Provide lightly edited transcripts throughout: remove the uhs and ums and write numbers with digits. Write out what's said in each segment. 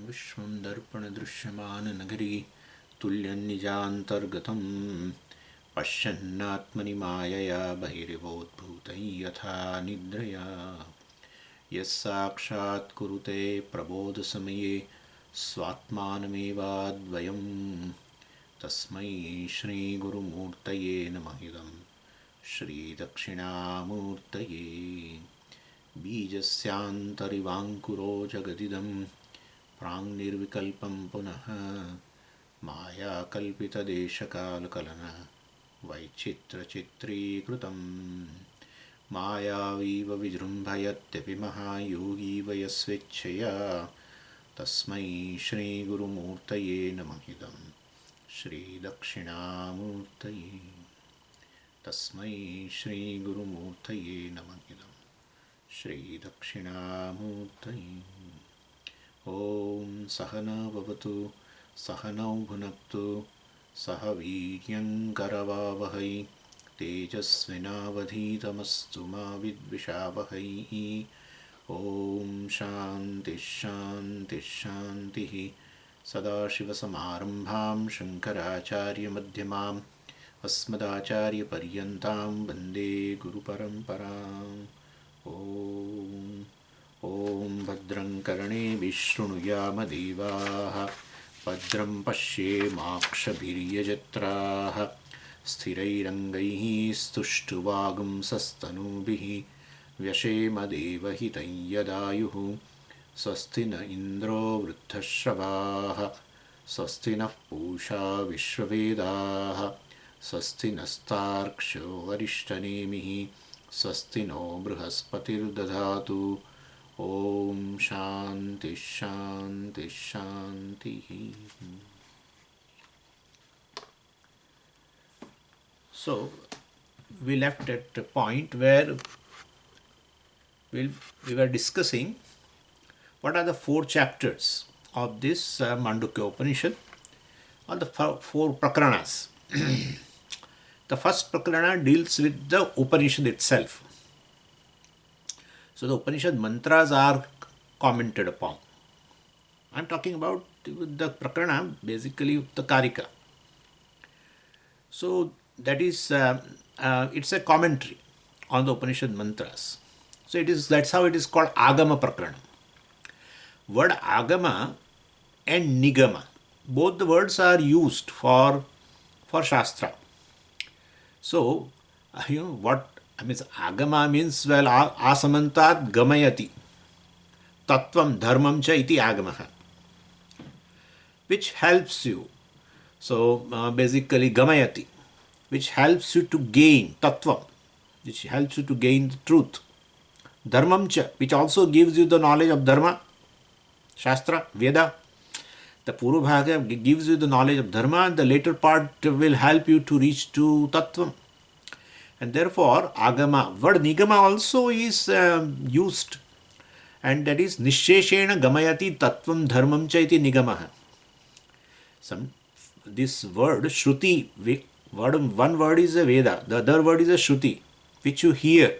विश्वं दर्पणदृश्यमाननगरी तुल्यन्निजान्तर्गतं पश्यन्नात्मनि मायया बहिरिवोद्भूतं यथा निद्रया यस्साक्षात् कुरुते प्रबोधसमये स्वात्मानमेवाद्वयं तस्मै श्रीगुरुमूर्तये नमः इदं श्रीदक्षिणामूर्तये बीजस्यान्तरिवाङ्कुरो जगदिदं प्राङ्निर्विकल्पं पुनः मायाकल्पितदेशकालकलना वैचित्रचित्रीकृतं मायावीव विजृम्भयत्यपि महायोगीव यस्वेच्छया तस्मै श्रीगुरुमूर्तये नमः इदं श्रीदक्षिणामूर्तये तस्मै श्रीगुरुमूर्तये नमः इदं श्रीदक्षिणामूर्तये। ॐ सहना भवतु सहनौ भुनक्तु सह वीर्यङ्करवावहै तेजस्विनावधीतमस्तु मा विद्विषावहै। ॐ शान्तिः शान्तिः शान्तिः। सदाशिवसमारम्भां शङ्कराचार्यमध्यमाम् अस्मदाचार्यपर्यन्तां वन्दे गुरुपरम्पराम्। ॐ भद्रं कर्णेभिः शृणुयाम देवाः भद्रं पश्येमाक्षभिर्यजत्राः स्थिरैरङ्गैः स्तुष्टुवागुंसस्तनूभिः व्यशेम देवहितं यदायुः। स्वस्ति न इन्द्रो वृद्धश्रवाः स्वस्ति नः पूषा विश्ववेदाः स्वस्ति नस्तार्क्ष्यो वरिष्ठनेमिः स्वस्ति नो बृहस्पतिर्दधातु। ॐ शान्तिः शान्तिः शान्तिः। So we left at a point where we were discussing what are the four chapters of this Mandukya Upanishad, or the four prakaranas. The first prakarana deals with the Upanishad itself. So the Upanishad mantras are commented upon. I am talking about the prakarana, basically the Kārikā. So that is it's a commentary on the Upanishad mantras. So that's how it is called Agama prakarana. Word Agama and Nigama, both the words are used for śāstra. So what I mean, Agama means, well, asamantat gamayati tattvam dharmam cha iti agamaha, which helps you. So basically gamayati, which helps you to gain tattvam, which helps you to gain the truth. Dharmam cha, which also gives you the knowledge of dharma, śāstra, Veda. The Purvabhaga gives you the knowledge of dharma, and the later part will help you to reach to tattvam. And therefore, Agama, word Nigama also is used, and that is nishedha gamayati tattvam dharmam cha iti nigamaha. This word śruti, one word is a Veda, the other word is a śruti, which you hear,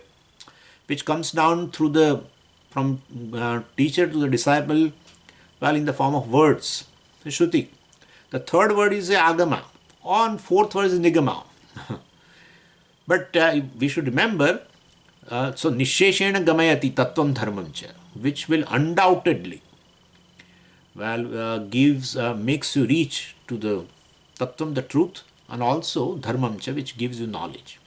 which comes down from teacher to the disciple, well, in the form of words, the śruti. The third word is a Agama, and fourth word is Nigama. But we should remember, so nishedha gamayati tattvam dharmam cha, which will undoubtedly, well, makes you reach to the tattvam, the truth, and also dharmam cha, which gives you knowledge.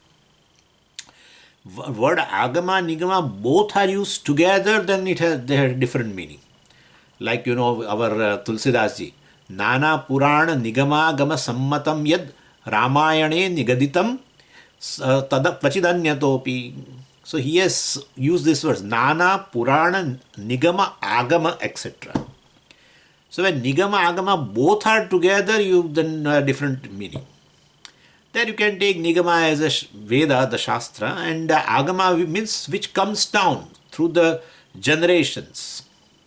Word Agama, Nigama, both are used together, then they have different meaning. Like, our Tulsidas ji, Nana Purana Nigama Gama Sammatam Yad Ramayane Nigaditam Tada Kvachidanyatopi. So he has used this verse, Nana Purana Nigama Agama, etc. So when Nigama Agama both are together, you then different meaning. There you can take Nigama as a Veda, the Shastra, and Agama means which comes down through the generations.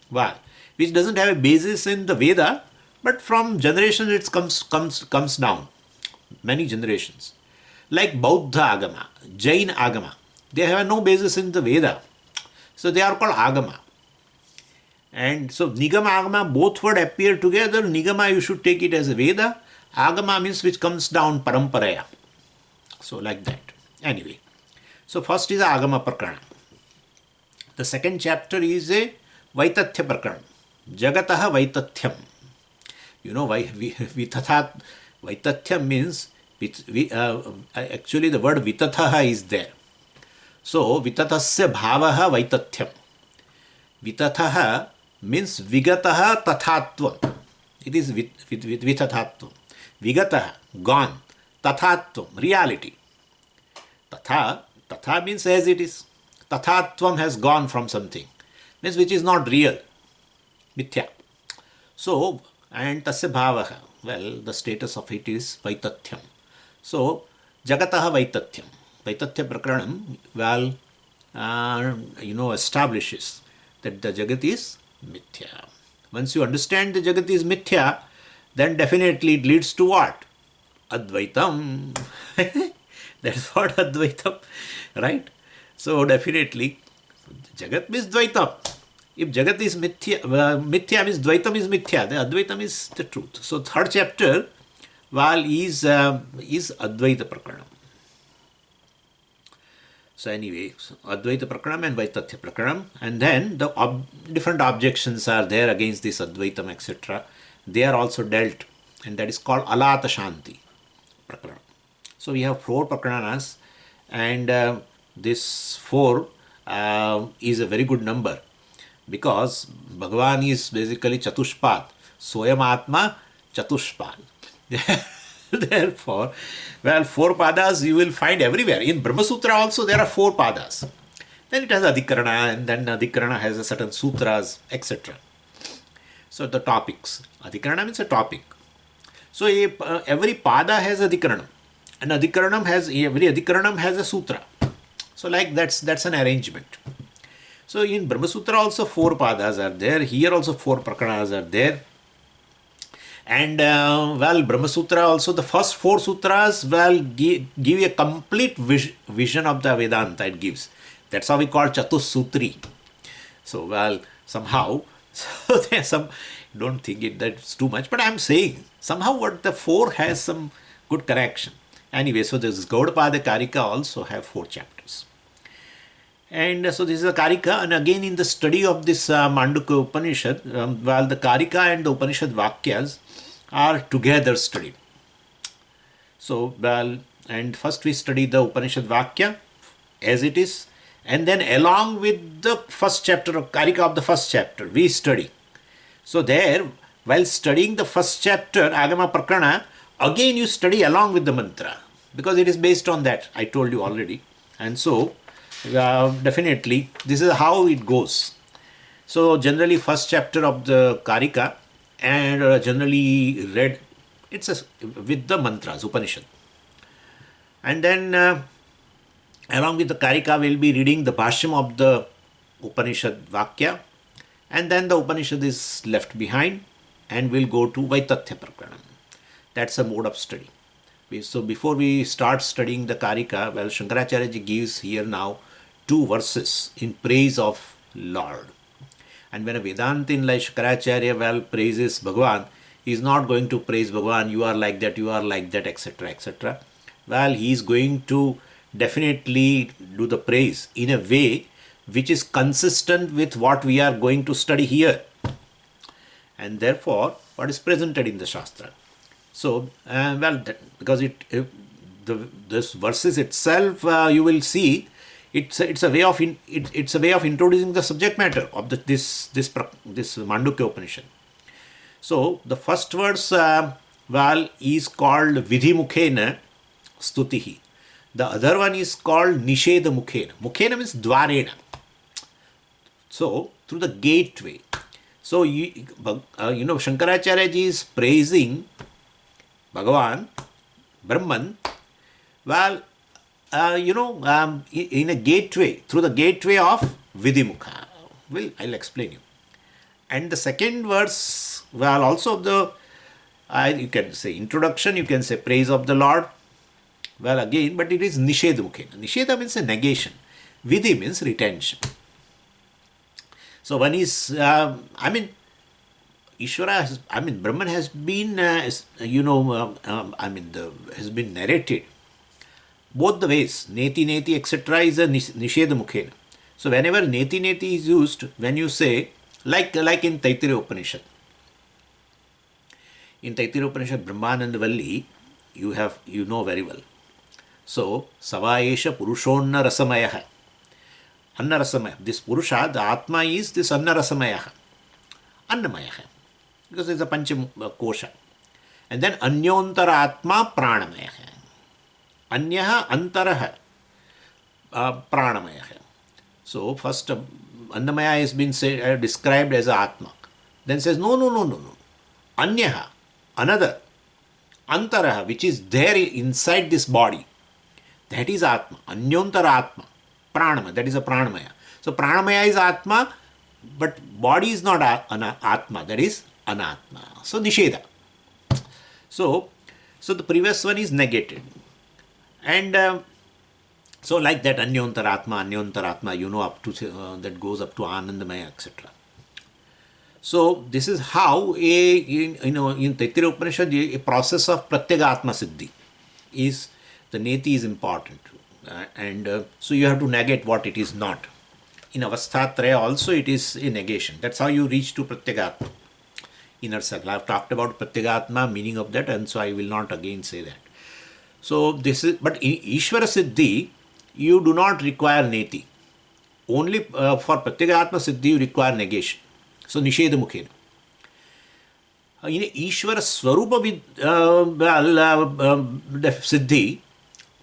Well, which doesn't have a basis in the Veda, but from generations it comes down, many generations. Like Bauddha Agama, Jain Agama, they have no basis in the Veda, so they are called Agama. And so Nigama Agama, both would appear together. Nigama, you should take it as a Veda. Agama means which comes down paramparaya. So like that. Anyway, so first is Agama Prakarana. The second chapter is a Vaitathya Prakarana. Jagataha Vaitathyam. You know why Vaitathya means actually the word Vitathaha is there. So Vitatasya Bhavaha Vaitathyam. Vitathaha means Vigataha Tathatvam. It is Vitathatvam. Vigataha, gone. Tathatvam, reality. Tatha means as it is. Tathatvam has gone from something. Means which is not real. Mithya. So, and tasya bhavaha. Well, the status of it is Vaitathyam. So, Jagataha Vaitathyam. Vaitathya Prakaranam, well, establishes that the Jagat is Mithya. Once you understand the Jagat is Mithya, then definitely it leads to what? Advaitam. That's what Advaitam, right? So definitely, Jagat means Dvaitam. If Jagat is Mithya, Mithya means Dvaitam is Mithya, then Advaitam is the truth. So third chapter, well, is Advaita Prakaranam. So anyway, so Advaita Prakaranam and Vaitathya Prakaranam, and then the different objections are there against this Advaitam, etc. They are also dealt, and that is called Alāta-Śānti Prakaranam. So we have 4 Prakaranas, and this 4 is a very good number, because Bhagavan is basically Chatushpad, Soyam Atma Chatushpad. Therefore, well, 4 padas you will find everywhere. In Brahma-sūtra also there are 4 padas. Then it has Adhikarana, and then Adhikarana has a certain sutras, etc. So the topics. Adhikarana means a topic. So every pada has Adhikaranam, and every Adhikaranam has a sutra. So like that's an arrangement. So in Brahma-sūtra also 4 padas are there. Here also 4 prakaranas are there. And well, Brahma-sūtra also, the first 4 sutras will give a complete vision of the Vedānta it gives. That's how we call catuḥ-sūtrī. So well, somehow, so there's some, don't think that's too much, but I'm saying somehow what the 4 has some good correction. Anyway, so this Gauḍapāda Kārikā also have 4 chapters. And so this is a Kārikā, and again in the study of this Mandukya Upanishad, while the Kārikā and the Upanishad Vakyas are together studied. So, well, and first we study the Upanishad Vakya as it is, and then along with the first chapter of Kārikā of the first chapter, we study. So there, while studying the first chapter, Agama Prakarana, again you study along with the mantra, because it is based on that, I told you already. And so, definitely, this is how it goes. So generally first chapter of the Kārikā, and generally read, it's with the mantras, Upanishad. And then along with the Kārikā, we'll be reading the Bhāṣyam of the Upanishad Vakya, and then the Upanishad is left behind, and we'll go to Vaitathya Prakaranam. That's a mode of study. So before we start studying the Kārikā, well, Śaṅkarācārya ji gives here now 2 verses in praise of Lord. And when a Vedantin like Śaṅkarācārya, well, praises Bhagavan, he is not going to praise Bhagavan, you are like that, etc., etc. Well, he is going to definitely do the praise in a way which is consistent with what we are going to study here, and therefore what is presented in the Shastra. So, well, because this verses itself, you will see, it's a way of introducing the subject matter of this Mandukya Upanishad. So the first verse, well, is called vidhi mukhena stutihi. The other one is called nishedha mukhena. Mukhena means dvarena. So through the gateway. So Śaṅkarācārya ji is praising Bhagavan, Brahman, well, in a gateway, through the gateway of vidhi-mukha. Well, I'll explain you. And the second verse, well, also you can say introduction, you can say praise of the Lord. Well, again, but it is nishedha mukhena. Nishedha means a negation. Vidhi means retention. So one is, Īśvara has, Brahman has been, has been narrated both the ways. Neti-Neti, etc. is a nishedha mukhena. So whenever Neti-Neti is used, when you say, like in Taittiriya Upanishad. In Taittiriya Upanishad, Brahmananda Valli, you know very well. So, Savaesha Purushonna Rasamayaha. Anna Rasamaya. This Purusha, the Atma is this Anna Rasamayaha. Annamayaha. Because it's a Pancham Kosha. And then Anyontara Atma Pranamayaha. Anyaha Antaraha Pranamayaha. So, first Annamaya has been described as Atma. Then says, no. Anyaha, another. Antaraha, which is there inside this body. That is Atma. Anyontara Atma. Pranama, that is a Pranamaya. So Pranamaya is Atma, but body is not Atma, that is Anatma. So nishedha. So the previous one is negated. And so like that Anyontara-atma, you know, up to that goes up to Anandamaya, etc. So this is how in Taittiriya Upanishad a process of Pratyagatma Siddhi is, the Neti is important. So you have to negate what it is not. In Avasthatraya also it is a negation. That's how you reach to Pratyagatma, inner circle. I have talked about Pratyagatma, meaning of that, and so I will not again say that. So this is, but in Īśvara Siddhi, you do not require Neti. Only for Pratyagatma Siddhi you require negation. So nishedha mukhena. In Īśvara Swarupa Siddhi,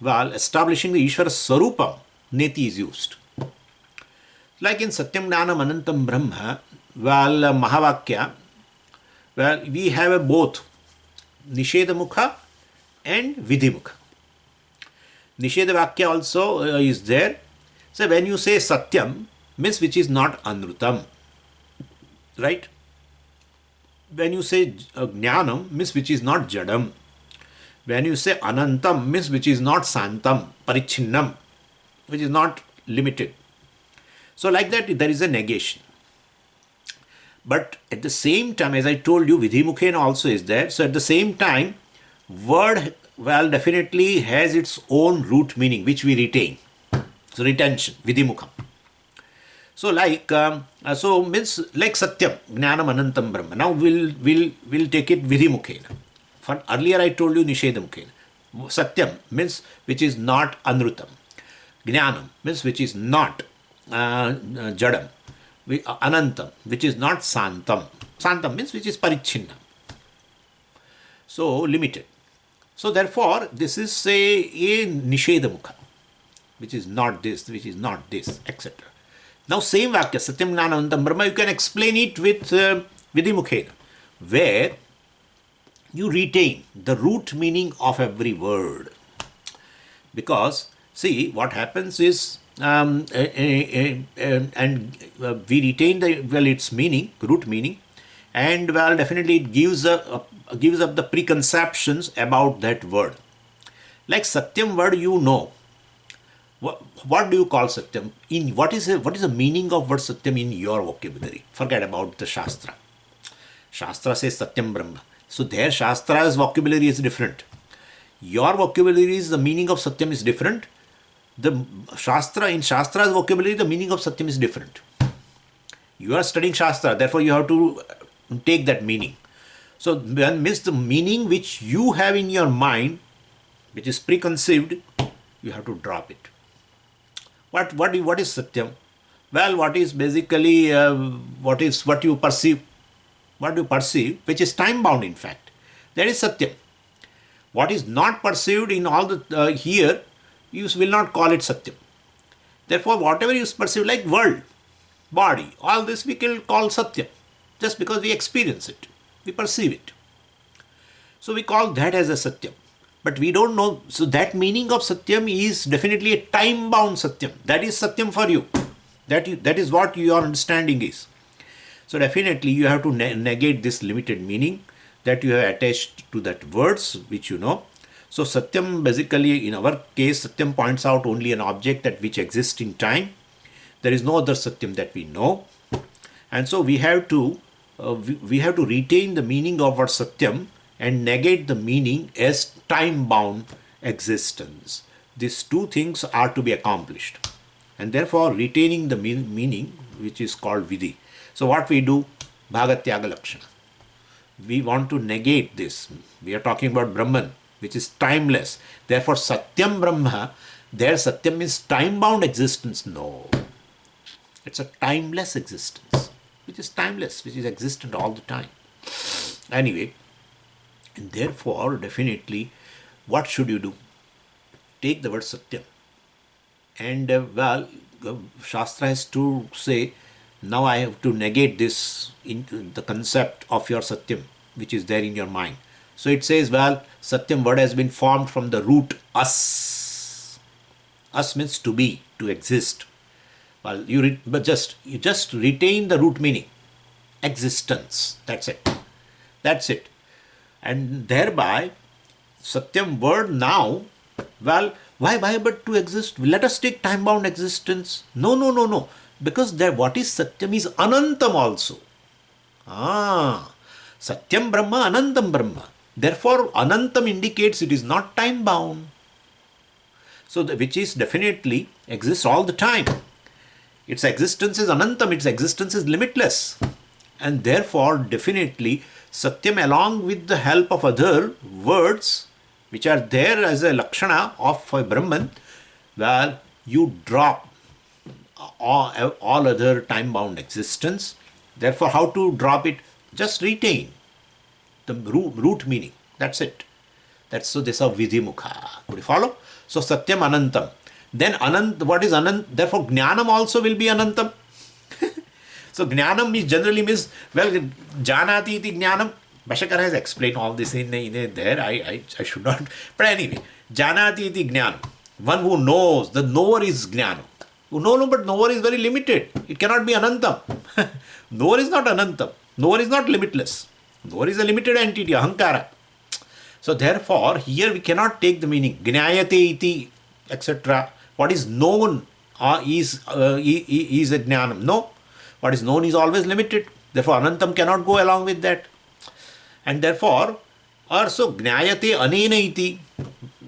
while establishing the Īśvara Swarupa, Neti is used. Like in Satyam Gnanam Anantam Brahma, while Mahavakya, well, we have both nishedha mukha and vidhi mukha. Nishedha Vakya also is there. So when you say Satyam, means which is not Anrutam. Right? When you say Jnanam, means which is not Jadam. When you say Anantam, means which is not Santam, Parichinnam, which is not limited. So like that, there is a negation. But at the same time, as I told you, vidhi mukhena also is there. So at the same time, word, well, definitely has its own root meaning, which we retain. So retention, vidhi mukham. So like, means like Satyam, Jnanam Anantam Brahma. Now we'll take it vidhi mukhena. For earlier I told you nishedha mukhena. Satyam means which is not Anrutam. Jnanam means which is not Jadam. Anantam, which is not Santam. Santam means which is Parichinnam. So limited. So therefore, this is a nishedha mukha, which is not this, etc. Now same Vakya, Satyam Gnanam Anantam Brahma, you can explain it with vidhi mukhena, where you retain the root meaning of every word. Because, see, what happens is, and we retain its meaning, root meaning, and well, definitely it gives up the preconceptions about that word. Like Satyam word, you know. What do you call Satyam? What is the meaning of word Satyam in your vocabulary? Forget about the śastra. Śastra says Satyam Brahma. So their Shastra's vocabulary is different. Your vocabulary is, the meaning of Satyam is different. In Shastra's vocabulary, the meaning of Satyam is different. You are studying Shastra, therefore you have to take that meaning. So when means the meaning which you have in your mind, which is preconceived, you have to drop it. What is Satyam? Well, what is basically what you perceive, which is time bound in fact. That is Satyam. What is not perceived in all the here, you will not call it Satyam. Therefore, whatever you perceive like world, body, all this we can call Satyam. Just because we experience it, we perceive it. So we call that as a Satyam. But we don't know, so that meaning of Satyam is definitely a time-bound Satyam. That is Satyam for you. That is what your understanding is. So definitely you have to negate this limited meaning that you have attached to that words which you know. So Satyam, basically in our case, Satyam points out only an object that which exists in time. There is no other Satyam that we know. And so we have to retain the meaning of word Satyam and negate the meaning as time-bound existence. These two things are to be accomplished. And therefore retaining the meaning, which is called vidhi. So what we do? Bhagatyaga lakṣaṇā. We want to negate this. We are talking about Brahman, which is timeless. Therefore Satyam Brahma, there Satyam is time-bound existence. No. It's a timeless existence, which is timeless, which is existent all the time. Anyway, and therefore definitely what should you do? Take the word Satyam. And Shastra has to say, now I have to negate this into the concept of your Satyam, which is there in your mind. So it says, Satyam word has been formed from the root as. As means to be, to exist. You just retain the root meaning, existence. That's it. That's it. And thereby, Satyam word now, why but to exist? Let us take time-bound existence. No. Because there, what is Satyam is Anantam also. Satyam Brahma, Anantam Brahma. Therefore, Anantam indicates it is not time-bound. So, which is definitely exists all the time. Its existence is Anantam, its existence is limitless. And therefore, definitely, Satyam along with the help of other words, which are there as a lakṣaṇā of a Brahman, you drop all other time-bound existence. Therefore, how to drop it? Just retain the root meaning. That's it. So this is vidhi mukha. Could you follow? So Satyam Anantam. Then what is Anant? Therefore, Jnanam also will be Anantam. So Jnanam generally means, Janati iti Jnanam. Bhashyakara has explained all this in there. I should not. But anyway, Janati iti Jnanam. One who knows. The knower is Jnanam. No, but knower is very limited. It cannot be Anantam. Knower is not Anantam. Knower is not limitless. Knower is a limited entity, Ahankara. So therefore, here we cannot take the meaning. Jnayate iti, etc. What is known is a Jnanam. No. What is known is always limited. Therefore, Anantam cannot go along with that. And therefore, also Jnayate anena iti,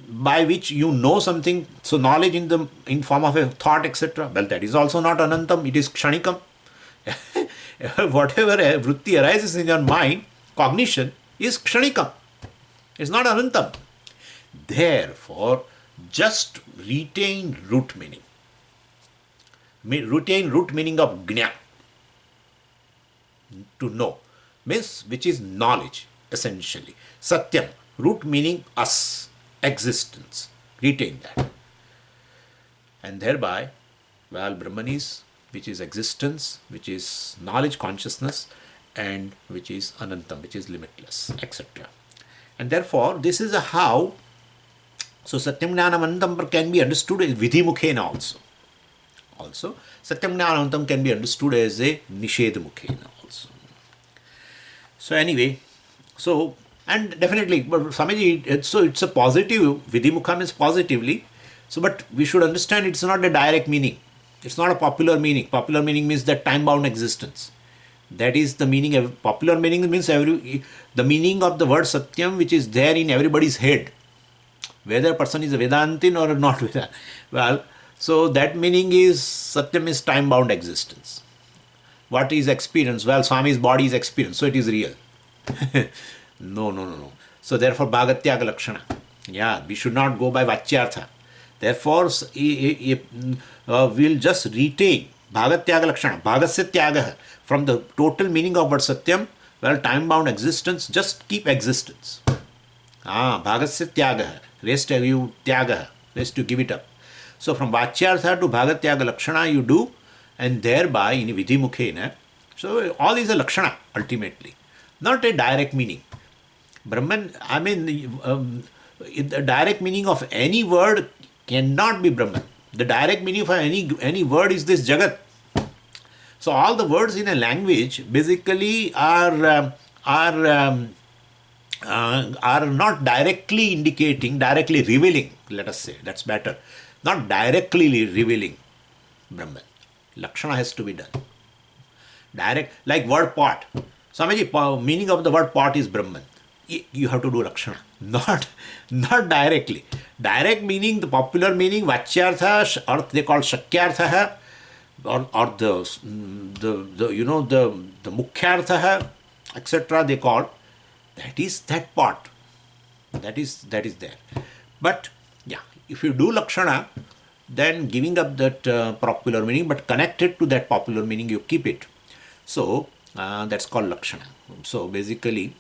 by which you know something, so knowledge in form of a thought, etc. That is also not Anantam, it is kshanikam. Whatever vritti arises in your mind, cognition is kshanikam. It's not Anantam. Therefore, just retain root meaning. Retain root meaning of gnya, to know, means which is knowledge, essentially. Satyam, root meaning us, existence. Retain that. And thereby, Brahman is, which is existence, which is knowledge, consciousness, and which is Anantam, which is limitless, etc. And therefore, this is how, so Satyam Jnanam Anantam can be understood as vidhi mukhena also. Satyam Jnanam Anantam can be understood as a nishedha mukhena also. So anyway, and definitely, but Swamiji, so it's a positive, vidhi mukha means positively. So, but we should understand it's not a direct meaning. It's not a popular meaning. Popular meaning means that time-bound existence. That is the meaning of popular meaning means the meaning of the word Satyam, which is there in everybody's head. Whether a person is a Vedantin or not Vedantin. So that meaning is Satyam is time-bound existence. What is experience? Swami's body is experience, so it is real. No. So therefore, Bhagatyaga lakṣaṇā. Yeah, we should not go by Vācyārtha. Therefore, we'll just retain Bhagatyaga lakṣaṇā, Bhagasya tyagaha. From the total meaning of word Satyam, time-bound existence, just keep existence. Bhagasya tyagaha, rest you tyagaha, rest you give it up. So from Vācyārtha to Bhagatyaga lakṣaṇā you do, and thereby in vidhi mukhena. So all is a lakṣaṇā ultimately, not a direct meaning. Brahman, the direct meaning of any word cannot be Brahman. The direct meaning of any word is this Jagat. So all the words in a language basically are not directly indicating, directly revealing, let us say, that's better. Not directly revealing Brahman. Lakṣaṇā has to be done. Direct, like word pot. Swamiji, meaning of the word pot is Brahman. You have to do lakṣaṇā, not directly. Direct meaning, the popular meaning, Vācyārtha, or they call śakyārtha, or the mukhyārtha, etc. They call, that is that pot. That is there. But yeah, if you do lakṣaṇā, then giving up that popular meaning, but connected to that popular meaning, you keep it. So that's called lakṣaṇā. So basically,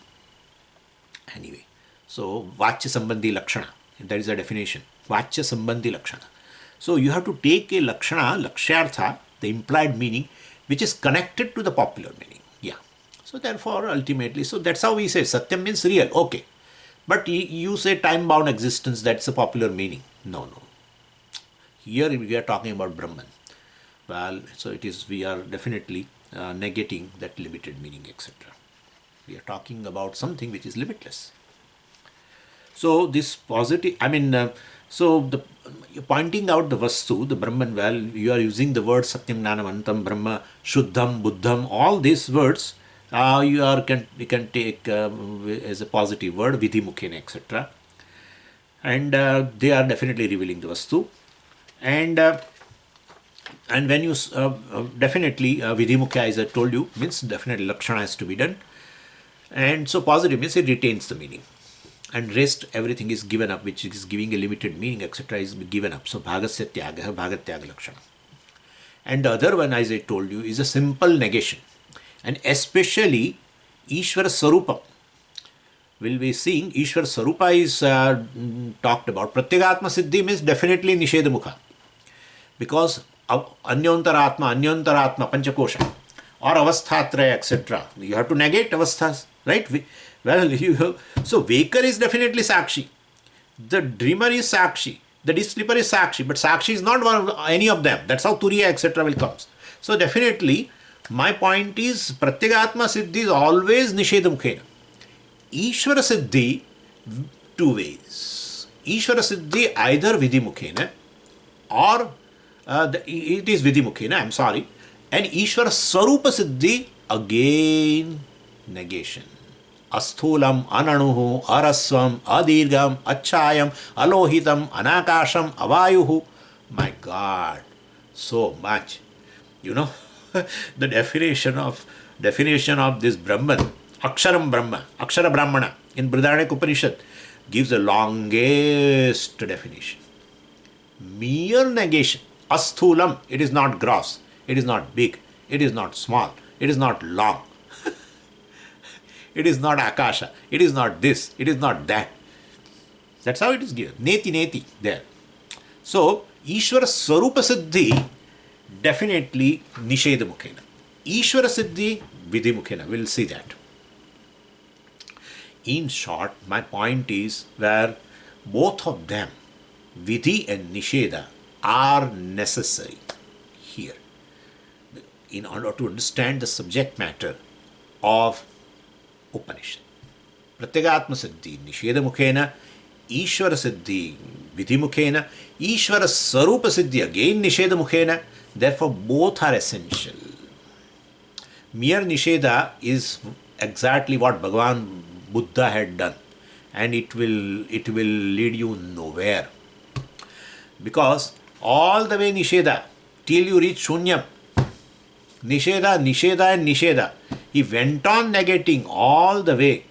anyway, so vācya sambandhi lakṣaṇā, that is a definition. Vācya sambandhi lakṣaṇā. So you have to take a lakṣaṇā, lakṣyārtha, the implied meaning, which is connected to the popular meaning. Yeah. So therefore, ultimately, so that's how we say Satyam means real. Okay. But you say time-bound existence, that's a popular meaning. No. Here we are talking about Brahman. Well, so it is, we are definitely negating that limited meaning, etc. We are talking about something which is limitless. So this positive, you're pointing out the vastu, the Brahman, well, you are using the word Satyam, Gnanam, Anantam, Brahma, Shuddham, Buddham, all these words you can take as a positive word, vidhi, mukhena, etc. And they are definitely revealing the vastu. And when you definitely vidhi mukhya, as I told you, means definitely lakṣaṇā has to be done. And so positive means it retains the meaning. And rest, everything is given up, which is giving a limited meaning, etc. is given up. So bhagasya tyagaha, bhagatyaga lakṣaṇā. And the other one, as I told you, is a simple negation. And especially Īśvara Sarupam. We'll be seeing Īśvara Sarupa is talked about. Pratyagatma Siddhi means definitely nishedha mukha. Because anyantaratma, panchakosha, or avasthatraya, etc. You have to negate avasthas, right? So Waker is definitely Sakshi. The dreamer is Sakshi. The sleeper is Sakshi. But Sakshi is not one of any of them. That's how Turiya, etc. will come. So definitely, my point is, Pratyagatma Siddhi is always nishedha mukhena. Īśvara Siddhi, two ways. Īśvara Siddhi either vidhi mukhena, or it is vidhi mukhena, I'm sorry. And Īśvara Sarupa Siddhi, again negation. Asthulam, ananuhu, arasvam, adirgam, achayam, alohitam, anakasham, avayuhu. My God, so much. The definition of this Brahman, Aksharam Brahma, Akshara Brahmana in Vedānta Upanishad gives the longest definition. Mere negation. Asthulam, it is not gross, it is not big, it is not small, it is not long. It is not Akasha, it is not this, it is not that. That's how it is given. Neti-Neti there. So, Īśvara Sarupa Siddhi, definitely nishedha mukhena. Īśvara Siddhi, vidhi mukhena. We'll see that. In short, my point is where both of them, vidhi and nishedha, are necessary here in order to understand the subject matter of Upanishad. Pratyagatma Siddhi, nishedha mukhena, Īśvara Siddhi, vidhi mukhena, Īśvara Sarupa Siddhi, again nishedha mukhena. Therefore, both are essential. Mere nishedha is exactly what Bhagavan Buddha had done, and it will lead you nowhere. Because all the way nishedha till you reach shunyam, nishedha, and nishedha. He went on negating all the way.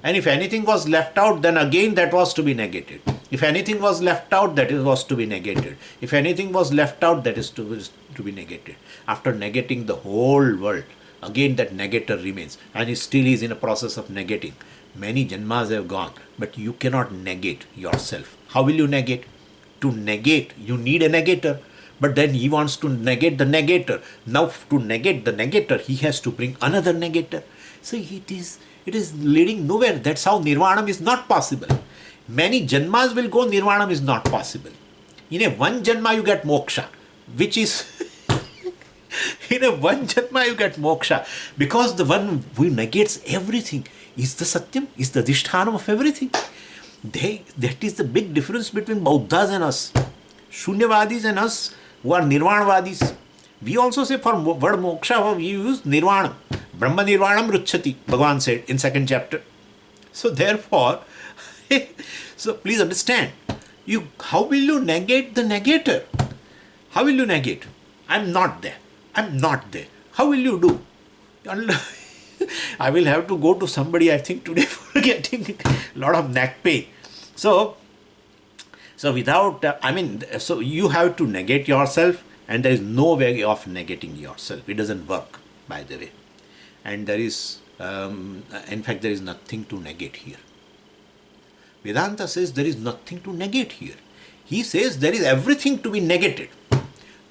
And if anything was left out, then again that was to be negated. If anything was left out, that was to be negated. If anything was left out, that is to be negated. After negating the whole world, again that negator remains. And he still is in a process of negating. Many janmas have gone, but you cannot negate yourself. How will you negate? To negate, you need a negator. But then he wants to negate the negator. Now to negate the negator, he has to bring another negator. So it is leading nowhere. That's how nirvana is not possible. Many janmas will go, nirvana is not possible. In a one janma you get moksha, which is in a one janma you get moksha, because the one who negates everything is the satyam, is the adhisthānam of everything. That is the big difference between Bauddhas and us, Shunyavadis and us who are Nirvanavadis. We also say for word moksha, we use nirvanam. Brahma nirvanam ruchyati, Bhagavan said in second chapter. So therefore, so please understand, how will you negate the negator? How will you negate? I'm not there. I'm not there. How will you do? I will have to go to somebody, I think, today for getting a lot of neck pain. So without, so you have to negate yourself, and there is no way of negating yourself. It doesn't work, by the way. And there is, in fact, there is nothing to negate here. Vedānta says there is nothing to negate here. He says there is everything to be negated.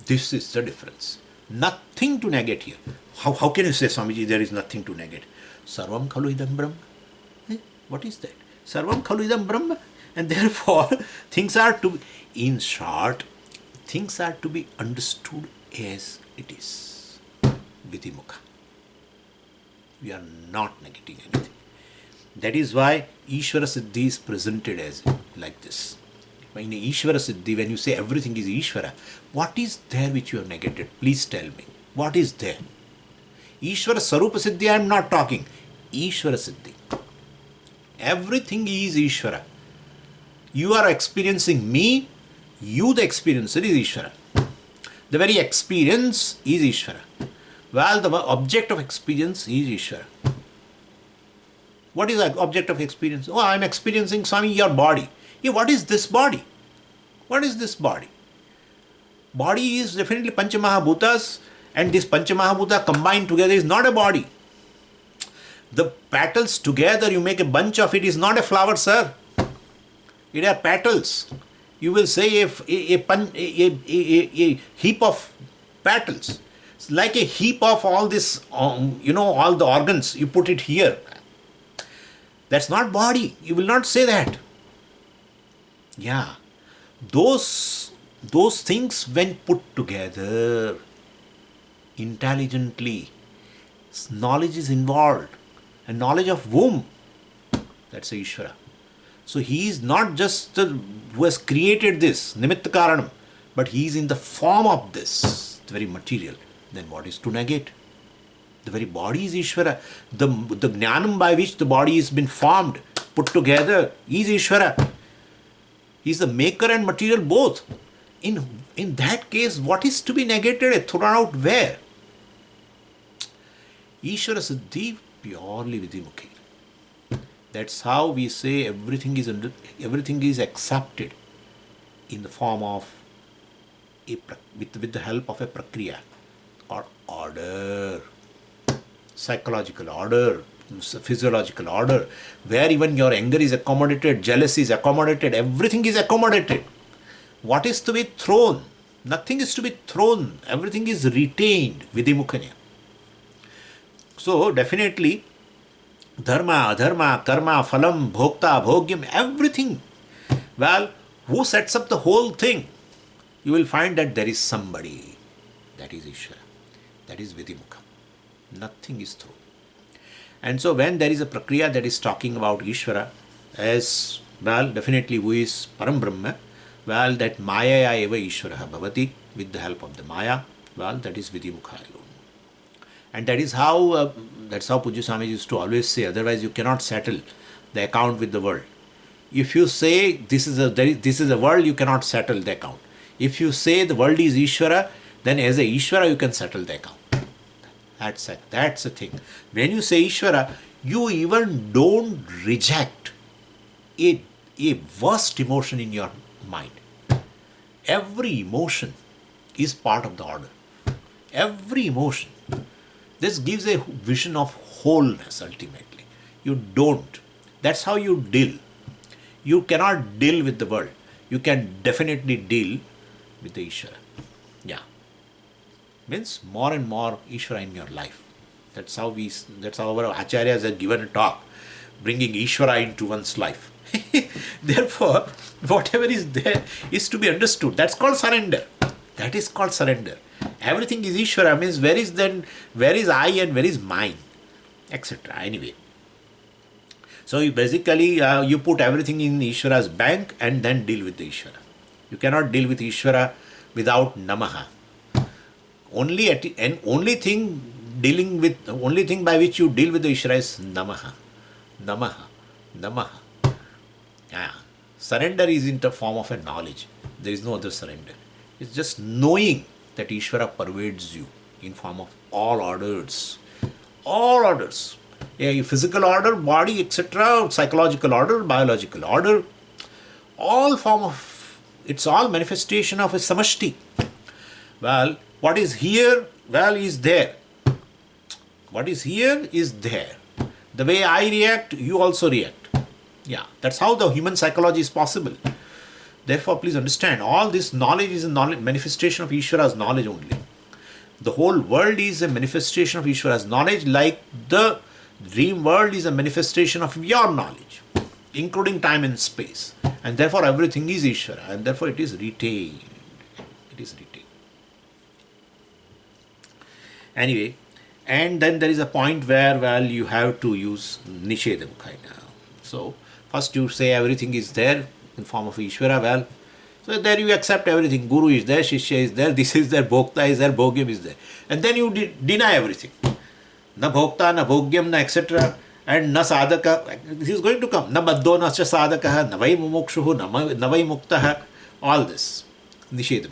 This is the difference. Nothing to negate here. How can you say, Swamiji, there is nothing to negate? Sarvam khalu idam Brahma. What is that? Sarvam khalu idam Brahma. And therefore, things are to be, in short, things are to be understood as it is. Vidhi mukha. We are not negating anything. That is why Īśvara Siddhi is presented as like this. In Īśvara Siddhi, when you say everything is Īśvara, what is there which you have negated? Please tell me. What is there? Īśvara Sarupa Siddhi, I am not talking. Īśvara Siddhi. Everything is Īśvara. You are experiencing me, you the experiencer is Īśvara. The very experience is Īśvara. Well, the object of experience is Īśvara. What is the object of experience? Oh, I am experiencing, Swami, your body. Yeah, what is this body? What is this body? Body is definitely Panchamahabhutas, and this Panchamahabhuta combined together is not a body. The petals together, you make a bunch of it, is not a flower, sir. It are petals. You will say a heap of petals. It's like a heap of all this, all the organs. You put it here. That's not body. You will not say that. Yeah. Those things, when put together intelligently, knowledge is involved. And knowledge of whom? That's Īśvara. So he is not just who has created this, nimitta karanam, but he is in the form of this, the very material. Then what is to negate? The very body is Īśvara. The jnanam by which the body has been formed, put together, is Īśvara. He is the maker and material both. In that case, what is to be negated, thrown out where? Īśvara Siddhi purely vidhi mukhi. That's how we say everything is accepted in the form of with the help of a prakriya or order, psychological order, physiological order, where even your anger is accommodated, jealousy is accommodated, everything is accommodated. What is to be thrown? Nothing is to be thrown. Everything is retained. Vidhimukhanya. So definitely, dharma, adharma, karma, phalam, bhokta, bhogyam, everything. Well, who sets up the whole thing? You will find that there is somebody. That is Īśvara. That is vidhimukha. Nothing is thrown. And so when there is a prakriya that is talking about Īśvara as, well, definitely who is Param Brahma, well, that maya eva Īśvara bhavati, with the help of the maya, well, that is vidhimukha alone. And that is how Pujya Swami used to always say, otherwise you cannot settle the account with the world. If you say this is a world, you cannot settle the account. If you say the world is Īśvara, then as a Īśvara you can settle the account. That's the thing. When you say Īśvara, you even don't reject a worst emotion in your mind. Every emotion is part of the order. Every emotion. This gives a vision of wholeness ultimately. You don't. That's how you deal. You cannot deal with the world. You can definitely deal with the Īśvara. Yeah. Means more and more Īśvara in your life. That's how our acharyas have given a talk, bringing Īśvara into one's life. Therefore, whatever is there is to be understood. That's called surrender. That is called surrender. Everything is Īśvara, means where is I and where is mine, etc. Anyway. So you basically, you put everything in Īśvara's bank and then deal with the Īśvara. You cannot deal with Īśvara without Namaha. only thing by which you deal with the Īśvara is Namaha, Namaha, Namaha. Yeah. Surrender is in the form of a knowledge. There is no other surrender. It's just knowing that Īśvara pervades you in form of all orders. All orders. Yeah, physical order, body, etc., psychological order, biological order. All form of, it's all manifestation of a samashti. Well, what is here, well, is there. What is here is there. The way I react, you also react. Yeah, that's how the human psychology is possible. Therefore, please understand, all this knowledge is a manifestation of Īśvara's knowledge only. The whole world is a manifestation of Īśvara's knowledge, like the dream world is a manifestation of your knowledge, including time and space. And therefore, everything is Īśvara, and therefore it is retained. It is retained. Anyway, and then there is a point where, well, you have to use nishedha. So, first you say everything is there in form of Īśvara, well, so there you accept everything. Guru is there, śiṣya is there, this is there, bhokta is there, bhogyam is there. And then you deny everything. Na bhokta, na bhogyam, na etc. And na sadhaka, this is going to come. Na baddho, na cha sadhaka, na vai mumukshuhu, na vai muktaha. All this. Nishedha.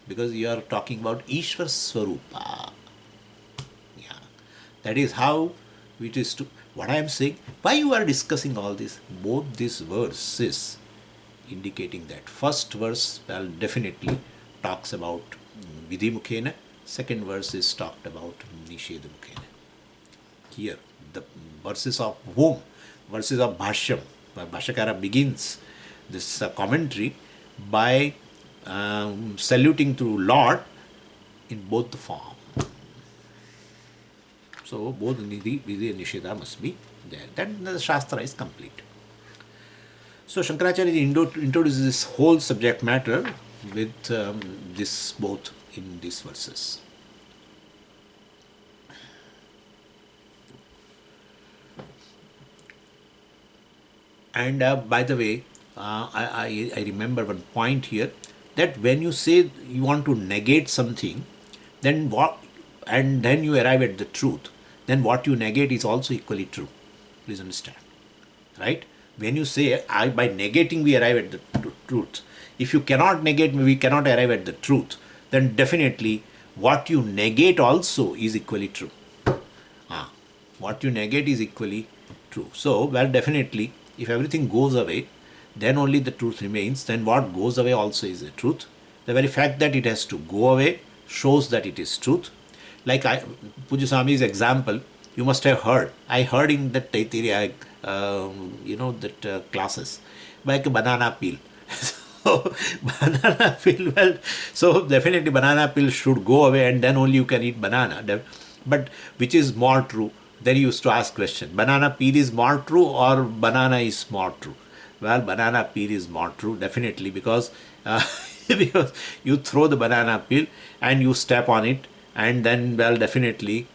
Because you are talking about Īśvara Swarupa. Yeah. That is how it is to. What I am saying, why you are discussing all this? Both these verses indicating that. First verse, well, definitely talks about vidhi mukhena. Second verse is talked about nishedha mukhena. Here, the verses of whom? Verses of Bhāṣyam. Bhāṣyakara begins this commentary by saluting to Lord in both the form. So both vidhi and nishedha must be there. Then the śāstra is complete. So Śaṅkarācārya introduces this whole subject matter with this both in these verses. And by the way, I remember one point here, that when you say you want to negate something, then what, and then you arrive at the truth, then what you negate is also equally true. Please understand. Right? When you say, by negating we arrive at the truth, if you cannot negate, we cannot arrive at the truth, then definitely what you negate also is equally true. What you negate is equally true. So, well, definitely, if everything goes away, then only the truth remains. Then what goes away also is the truth. The very fact that it has to go away shows that it is truth. Like Pujya Swami's example, you must have heard. I heard in that Taittiriya, classes, like a banana peel. So, banana peel, well, so definitely banana peel should go away and then only you can eat banana. But which is more true? Then you used to ask question, banana peel is more true or banana is more true? Well, banana peel is more true, definitely, because because you throw the banana peel and you step on it, and then, well, definitely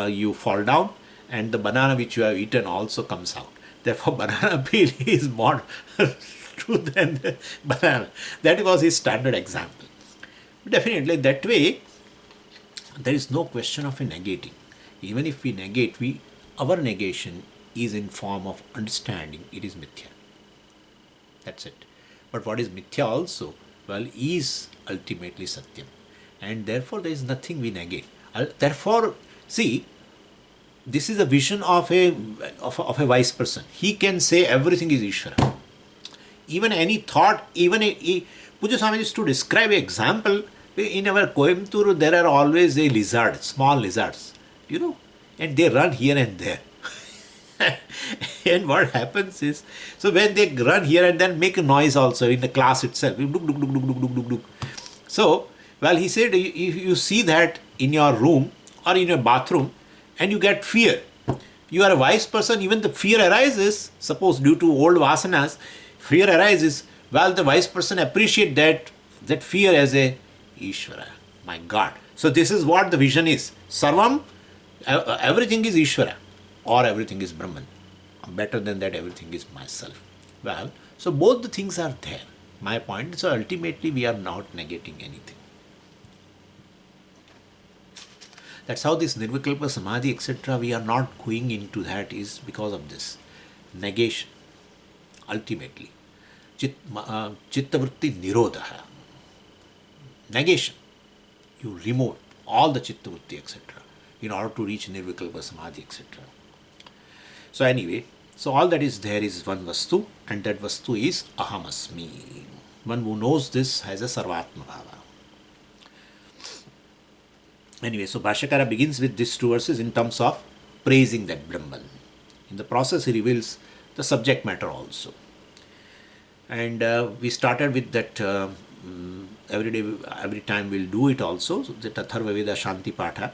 you fall down and the banana which you have eaten also comes out. Therefore, banana peel is more true than the banana. That was his standard example. Definitely, that way, there is no question of a negating. Even if we negate, our negation is in form of understanding. It is mithya. That's it. But what is mithya also, well, is ultimately satyam. And therefore, there is nothing we negate. Therefore, see, this is a vision of a wise person. He can say everything is Īśvara. Even any thought, Pujya Swami used to describe an example. In our Coimbatore, there are always a lizard, small lizards, and they run here and there. And what happens is, so when they run here and then make a noise also in the class itself, so, well, he said, if you see that in your room or in your bathroom and you get fear, you are a wise person, even the fear arises, suppose due to old vasanas, fear arises, well, the wise person appreciate that fear as a Īśvara, my God. So this is what the vision is. Sarvam, everything is Īśvara, or everything is Brahman. Better than that, everything is myself. Well, so both the things are there. My point is, so ultimately we are not negating anything. That's how this nirvikalpa samadhi, etc., we are not going into that is because of this negation. Ultimately, chittavritti nirodha, negation. You remove all the chittavritti, etc., in order to reach nirvikalpa samadhi, etc. So anyway, so all that is there is one vastu, and that vastu is ahamasmi. One who knows this has a sarvatma bhava. Anyway, so Bhashyakara begins with these two verses in terms of praising that Brahman. In the process, he reveals the subject matter also. And we started with that every time we'll do it also, so that Atharva Veda Shanti Patha,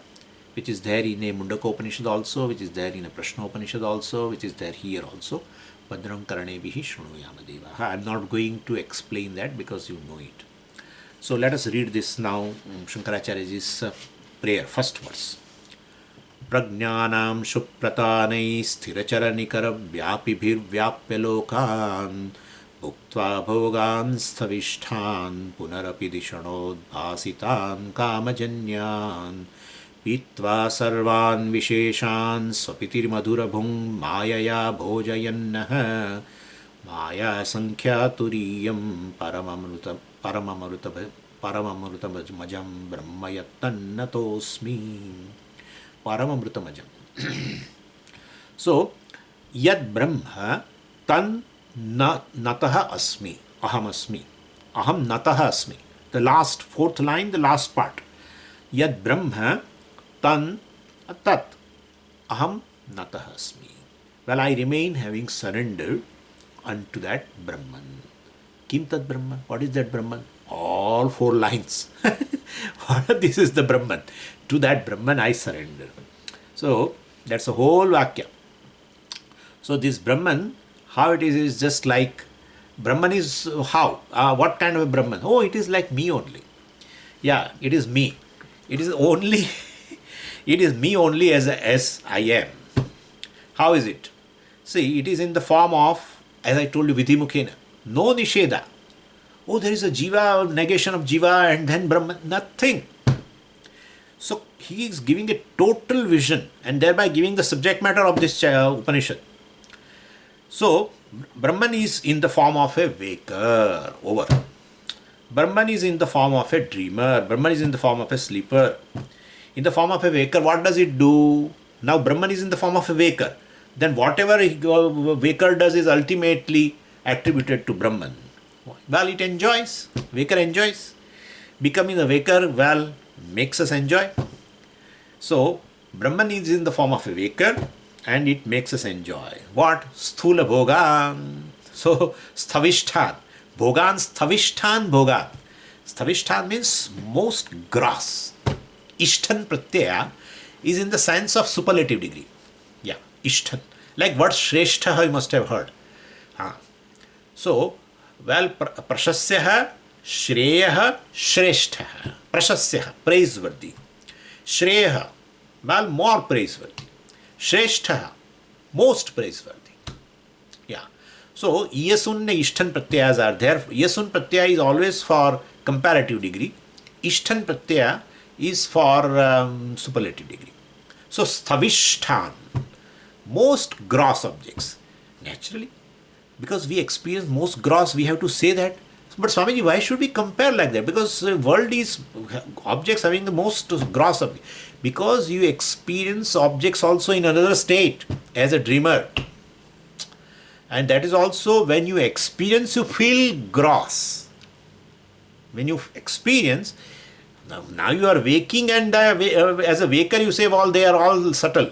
which is there in a Mandukya Upanishad also, which is there in a Prashna Upanishad also, which is there here also. Bhadram Karanebihi Shrunuyama Devaha. I'm not going to explain that because you know it. So let us read this now, Shankaracharyaji's prayer, first verse. Prajnanam Shupratanai Sthiracharanikara Vyapibhir Lokan Bhuktva Bhogan Sthavishtan Punarapi Dishanod Bhasitan Kamajanyan Pitva Sarvan Visheshan Swapitir Madhurabhung Mayaya Bhojayannah Maya Sankhya Turiyam Paramamrutamajam Brahmayatannatosmi. Paramamrutamajam. So, Yad Brahma Tan Nataha Asmi. Aham Asmi. Aham Nataha Asmi. The last, fourth line, the last part. Yad Brahma Tan Tat Aham Nataha Asmi. Well, I remain having surrendered unto that Brahman. Kim Tat Brahman? What is that Brahman? All four lines. This is the Brahman. To that Brahman I surrender. So, that's the whole Vakya. So, this Brahman, how it is just like, Brahman is how? What kind of a Brahman? Oh, it is like me only. Yeah, it is me. It is only, it is me only as I am. How is it? See, it is in the form of, as I told you, vidhi mukhena. No nishedha. Oh, there is a jiva, negation of jiva, and then Brahman. Nothing. So, he is giving a total vision and thereby giving the subject matter of this Upanishad. So, Brahman is in the form of a waker. Over. Brahman is in the form of a dreamer. Brahman is in the form of a sleeper. In the form of a waker, what does it do? Now, Brahman is in the form of a waker. Then whatever a waker does is ultimately attributed to Brahman. Well, it enjoys. Waker enjoys. Becoming a waker, well, makes us enjoy. So, Brahman is in the form of a waker and it makes us enjoy. What? Sthula bhogan. So, sthavishtan. Bhogan, sthavishtan, bhogan. Sthavishtan means most gross. Ishtan pratyaya is in the sense of superlative degree. Yeah, ishtan. Like what shrestha you must have heard. So, well, prashasyaha, shreyaha, shrestha. Prashasyaha, praiseworthy. Shreyaha, well, more praiseworthy. Shrestha, most praiseworthy. Yeah. So, yasunna ishtan pratyayas are there. Yasun pratyaya is always for comparative degree. Ishtan pratyaya is for superlative degree. So, sthavishtan, most gross objects. Naturally, because we experience most gross, we have to say that. But Swamiji, why should we compare like that? Because the world is objects having the most gross objects. Because you experience objects also in another state as a dreamer. And that is also when you experience, you feel gross. When you experience, now you are waking and as a waker you say, well, they are all subtle.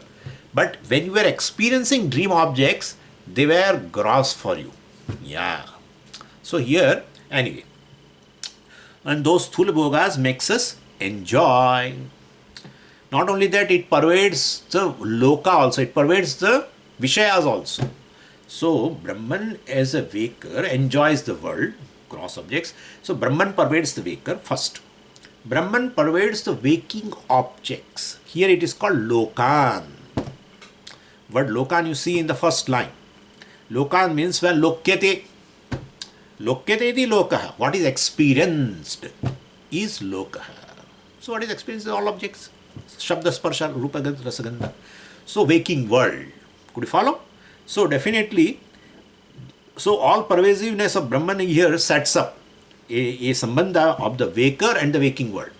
But when you were experiencing dream objects, they were gross for you. Yeah. So here, anyway. And those sthula bhogas makes us enjoy. Not only that, it pervades the loka also. It pervades the vishayas also. So, Brahman as a waker enjoys the world, gross objects. So, Brahman pervades the waker first. Brahman pervades the waking objects. Here it is called lokan. Word lokan you see in the first line. Lokan means, well, lokyate. Lokyate iti lokaha. What is experienced is lokaha. So what is experienced is all objects. Shabda, Sparsha, Rupa, Gandha, Rasagandha. So waking world. Could you follow? So definitely, so all pervasiveness of Brahman here sets up a sambandha of the waker and the waking world.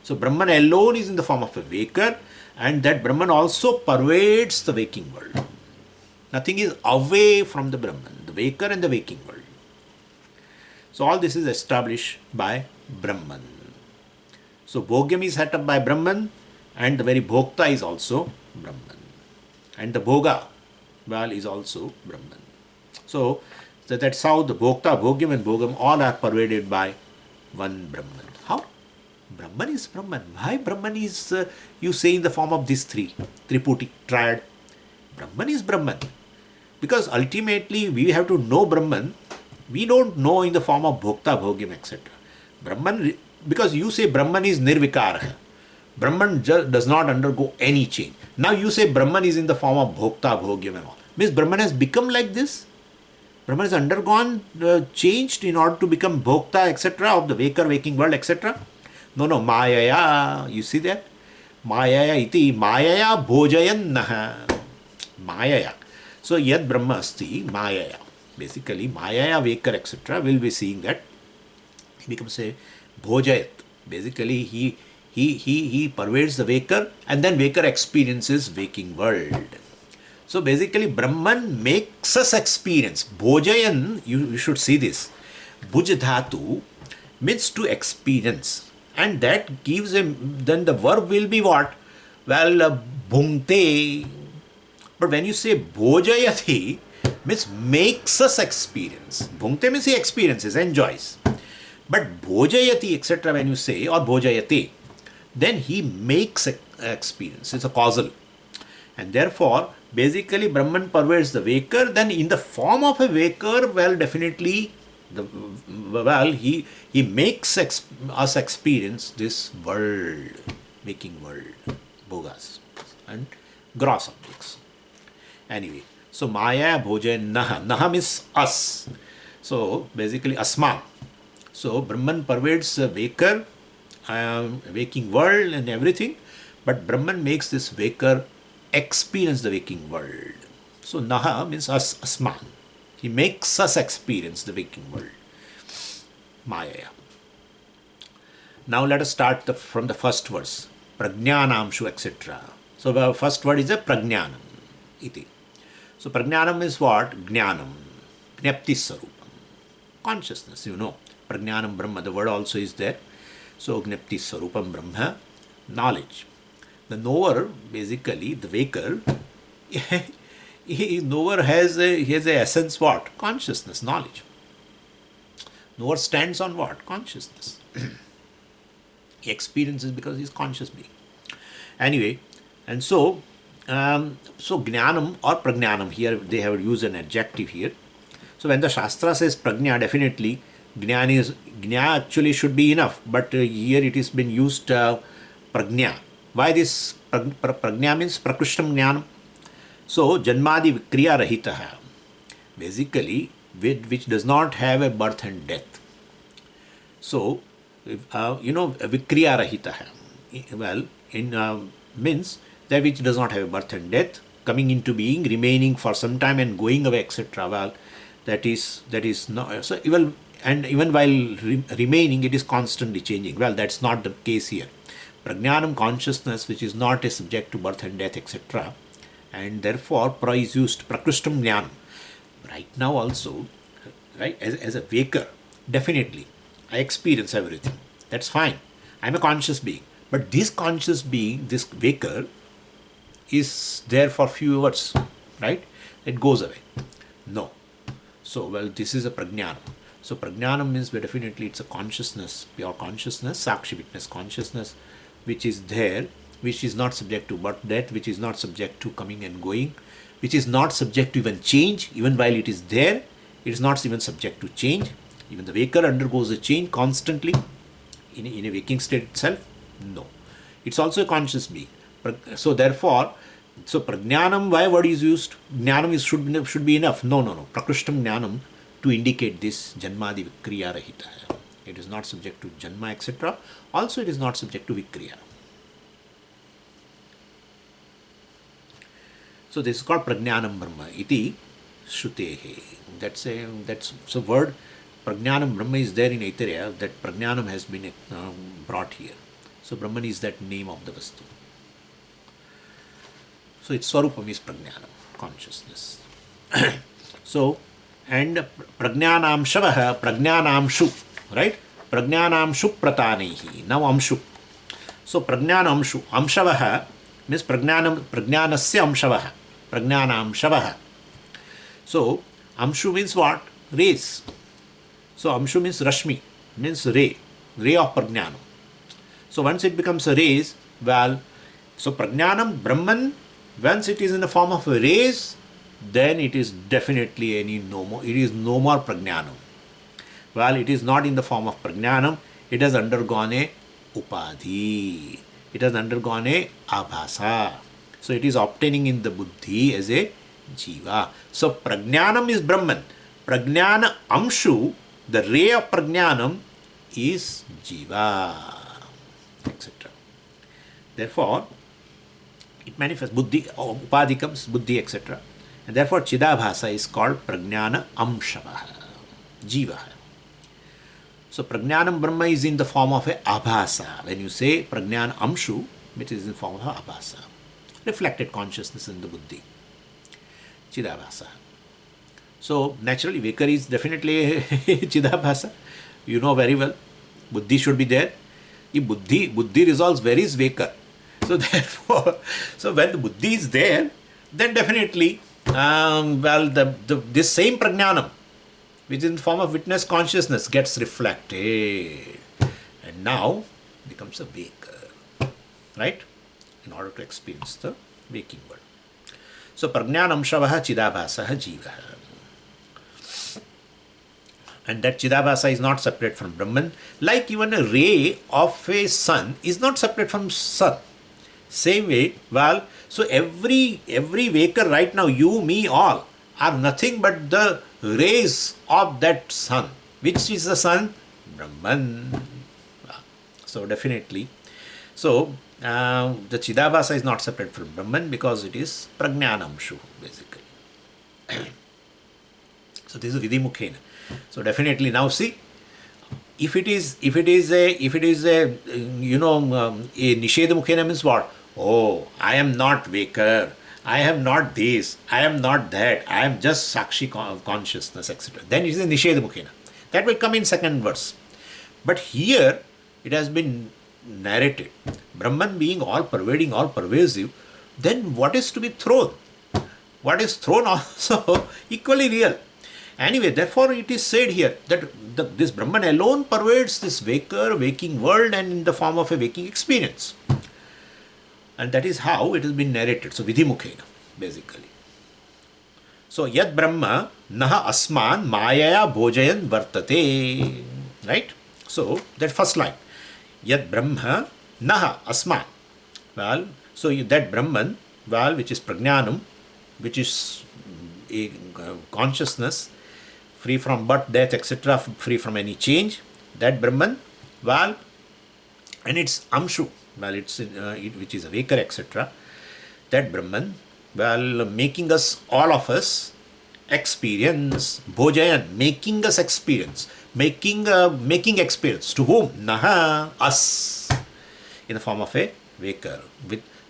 So Brahman alone is in the form of a waker, and that Brahman also pervades the waking world. Nothing is away from the Brahman, the waker and the waking world. So all this is established by Brahman. So Bhogyam is set up by Brahman, and the very Bhokta is also Brahman. And the Bhoga, well, is also Brahman. So that's how the Bhokta, Bhogyam and Bhogam all are pervaded by one Brahman. How? Brahman is Brahman. Why Brahman is, you say, in the form of these three, Triputi, triad? Brahman is Brahman. Because ultimately we have to know Brahman. We don't know in the form of Bhokta, Bhogyam, etc. Brahman, because you say Brahman is nirvikara. Brahman does not undergo any change. Now you say Brahman is in the form of Bhokta, Bhogyam and all. Means Brahman has become like this? Brahman has undergone, changed in order to become Bhokta, etc. of the waker, waking world, etc. No, Mayaya, you see that? Mayaya iti, Mayaya bhojayannaha. Mayaya. So yad Brahma asti, Mayaya. Basically, Mayaya, waker, etc. will be seeing that he becomes a bhojayat. Basically, he pervades the waker, and then waker experiences waking world. So basically, Brahman makes us experience. Bhojayan, you should see this. Bhuj dhatu means to experience. And that gives then the verb will be what? Well, bhungte. But when you say bhojayati, means makes us experience. Bhungte means he experiences, enjoys. But bhojayati, etc. when you say, or bhojayati, then he makes experience. It's a causal. And therefore, basically Brahman pervades the waker, then in the form of a waker, well, definitely, he makes us experience this world, waking world, bhogas, and gross objects. Anyway, so Maya, Bhojan, Naha. Naha means us. So basically, Asman. So Brahman pervades the waker, waking world and everything, but Brahman makes this waker experience the waking world. So Naha means us, Asman. He makes us experience the waking world. Maya. Now let us start from the first verse. Prajnanamshu, etc. So the first word is a prajnanam. Iti. So prajnanam is what? Jnanam. Jnapti sarupam. Consciousness, you know. Prajnanam Brahma, the word also is there. So Jnapti sarupam Brahma, knowledge. The knower, basically, the waker, knower has a essence what? Consciousness, knowledge. Knower stands on what? Consciousness. He experiences because he is conscious being. Anyway, and so Jnanam or Prajnanam, here they have used an adjective here. So when the Shastra says Prajna, definitely Jna actually should be enough, but here it has been used Prajna. Why this Prajna means Prakrishtam Jnanam? So Janmadi Vikriya Rahitaha, basically which does not have a birth and death. So Vikriya Rahitaha, well, means that which does not have a birth and death, coming into being, remaining for some time and going away, etc. Well, that is not so. Even while remaining, it is constantly changing. Well, that's not the case here. Prajnanam, consciousness, which is not a subject to birth and death, etc. And therefore, pra is used, prakrishtam jnanam. Right now also, right, as a waker, definitely, I experience everything. That's fine. I'm a conscious being. But this conscious being, this waker, is there for few hours, right? It goes away. No. So, well, this is a prajnanam. So, prajnanam means definitely it's a consciousness, pure consciousness, sakshi witness consciousness, which is there, which is not subject to birth, death, which is not subject to coming and going, which is not subject to even change. Even while it is there, it is not even subject to change. Even the waker undergoes a change constantly in a waking state itself. No. It's also a conscious being. So therefore, so prajnanam, why word is used? Jnanam should be enough. No. Prakrishtam jnanam to indicate this janmadi vikriya rahita. It is not subject to janma, etc. Also, it is not subject to vikriya. So this is called Prajnanam Brahma iti Shrutehe. That's so word Prajnanam Brahma is there in Aitareya, that Prajnanam has been brought here. So Brahman is that name of the Vastu. So its Swarupam is Prajnanam, consciousness. So, and Prajnanamshavaha, Prajnanamshu, right? Prajnanamshu Pratanehi. Now Amshu. So Prajnanamshu, Amshavaha means Prajnanasya Amshavaha, Prajnanamshavaha. So Amshu means what? Rays. So Amshu means Rashmi, means ray of Prajnanam. So once it becomes a rays, well, so Prajnanam, Brahman, once it is in the form of rays, then it is definitely it is no more Prajnanam. Well, it is not in the form of Prajnanam, it has undergone a Upadhi. It has undergone a Abhasa. So it is obtaining in the Buddhi as a Jiva. So Prajnanam is Brahman. Prajnana Amshu, the ray of Prajnanam, is Jiva, etc. Therefore, it manifests Buddhi, Upadhi comes, Buddhi, etc. And therefore Chidābhāsa is called Prajnana Amshavaha, Jiva. So Prajnanam Brahma is in the form of a Abhasa. When you say Prajnana Amshu, it is in the form of a Abhasa. Reflected consciousness in the Buddhi. Chidābhāsa. So naturally Vaker is definitely Chidābhāsa. You know very well. Buddhi should be there. If Buddhi resolves, where is Vaker? So therefore, so when the Buddhi is there, then definitely, this same Prajnanam, which is in the form of witness consciousness, gets reflected and now becomes a waker, right? In order to experience the waking world. So Prajnanam Shavaha Chidābhāsaha Jivaha. And that Chidābhāsa is not separate from Brahman. Like even a ray of a sun is not separate from sun. Same way, well, so every waker right now, you, me, all, are nothing but the rays of that sun. Which is the sun? Brahman. So definitely. So the Chidābhāsa is not separate from Brahman because it is Prajnanamshu, basically. So this is vidhi mukhena. So definitely now see, if it is a nishedha mukhena means what? Oh, I am not waker, I am not this, I am not that, I am just sakshi consciousness, etc. Then it is a nishedha mukhena. That will come in second verse. But here it has been narrated, Brahman being all pervading, all pervasive, then what is to be thrown? What is thrown also equally real. Anyway, therefore it is said here that this Brahman alone pervades this waking world and in the form of a waking experience. And that is how it has been narrated. So vidhi mukhena, basically. So yad Brahma naha asman mayaya bhojayan vartate. Right? So that first line. Yad Brahma naha asman. Well, so that Brahman, well, which is prajnanam, which is a consciousness, free from birth, death, etc., free from any change, that Brahman, well, and it's Amshu, well, it's which is a waker, etc., that Brahman, well, making us, all of us, experience, bhojayan, making us experience, making experience, to whom? Naha, us, in the form of a waker,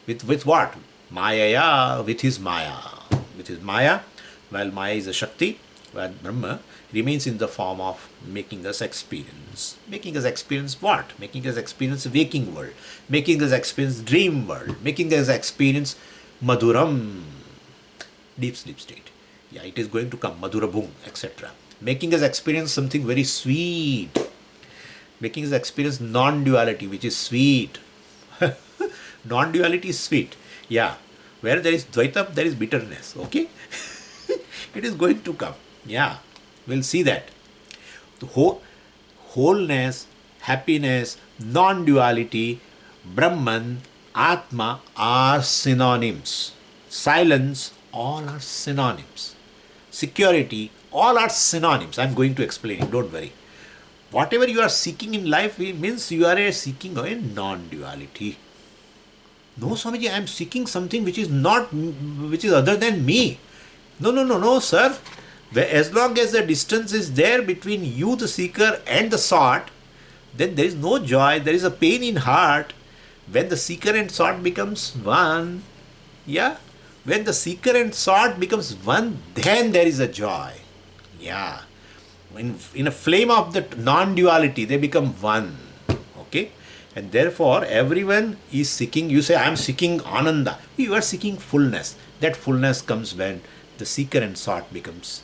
with what? Mayaya, with his maya, well, maya is a Shakti, well, Brahma remains in the form of making us experience. Making us experience what? Making us experience waking world, making us experience dream world, making us experience Madhuram, deep sleep state. Yeah, it is going to come, Madhurabhum, etc. Making us experience something very sweet, making us experience non-duality, which is sweet. Non-duality is sweet. Yeah, where there is Dvaitam, there is bitterness. Okay? It is going to come. Yeah, we'll see that. The wholeness, happiness, non-duality, Brahman, Atma are synonyms. Silence, all are synonyms. Security, all are synonyms. I'm going to explain it, don't worry. Whatever you are seeking in life means you are seeking a non-duality. No, Swamiji, I am seeking something which is not, which is other than me. No, sir. As long as the distance is there between you, the seeker, and the sought, then there is no joy, there is a pain in heart. When the seeker and sought becomes one, yeah, when the seeker and sought becomes one, then there is a joy. Yeah. In a flame of the non-duality, they become one. Okay? And therefore, everyone is seeking, you say, I am seeking Ananda. You are seeking fullness. That fullness comes when the seeker and sought becomes